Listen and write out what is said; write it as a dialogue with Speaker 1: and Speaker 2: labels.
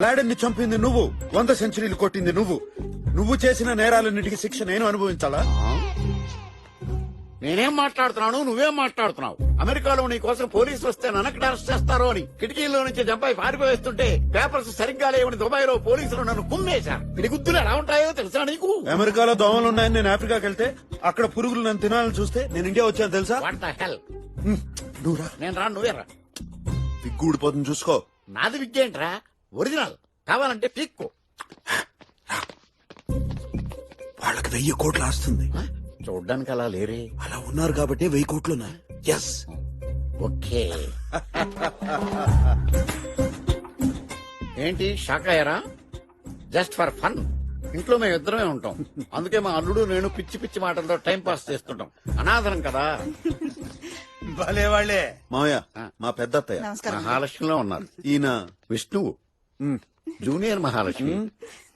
Speaker 1: Laden ని చంపింది నువ్వు, 100 సెంచరీలు కొట్టింది నువ్వు. నువ్వు చేసిన నేరాలన్నిటికీ శిక్ష నేను అనుభవించాలా?
Speaker 2: నేనేం మాట్లాడుతున్నాను, నువ్వేం మాట్లాడుతున్నావు? అమెరికాలో నీ కోసం పోలీసులు వస్తే నన్నక్కడ అరెస్ట్ చేస్తారో అని కిటికీల్లో నుంచి జంపాయి పారిపోయేస్తుంటే పేపర్స్ సరిగ్గా లేవని దుబాయ్ లో పోలీసులు నన్ను కుమ్మేశారు. ఇది గుద్దులు ఎలా ఉంటాయో తెలుసా నీకు?
Speaker 1: అమెరికాలో దోమలు ఉన్నాయని నేను ఆఫ్రికాకి వెళ్తే అక్కడ పురుగులు నన్ను తినాలని చూస్తే నేను ఇండియా వచ్చాను తెలుసా?
Speaker 2: What the hell.
Speaker 1: నువ్వురా,
Speaker 2: నేను రా, నువ్వే రా.
Speaker 1: విగ్గు ఊడిపోతుంది చూసుకో.
Speaker 2: నాది విద్యేంట్రా, ఒరిజినల్. కావాలంటే పీక్కో.
Speaker 1: వాళ్ళకి 1000 కోట్లు ఆస్తుంది.
Speaker 2: చూడ్డానికి అలా లేరే.
Speaker 1: అలా ఉన్నారు కాబట్టి 1000 కోట్లు ఉన్నాయి. ఎస్.
Speaker 2: ఓకే. ఏంటి షాక్ అయ్యారా? Just for fun. ఇంట్లో మేము ఇద్దరమే ఉంటాం, అందుకే మా అల్లుడు నేను పిచ్చి పిచ్చి మాటలతో టైం పాస్ చేస్తుంటాం. అనాథరం కదా.
Speaker 3: భలే వాళ్ళే.
Speaker 1: మావయ్య, మా పెద్దత్తయ్య
Speaker 2: మహాలక్ష్మిలో ఉన్నారు.
Speaker 1: ఈయన
Speaker 2: విష్ణువు, జూనియర్ మహాలక్ష్మి.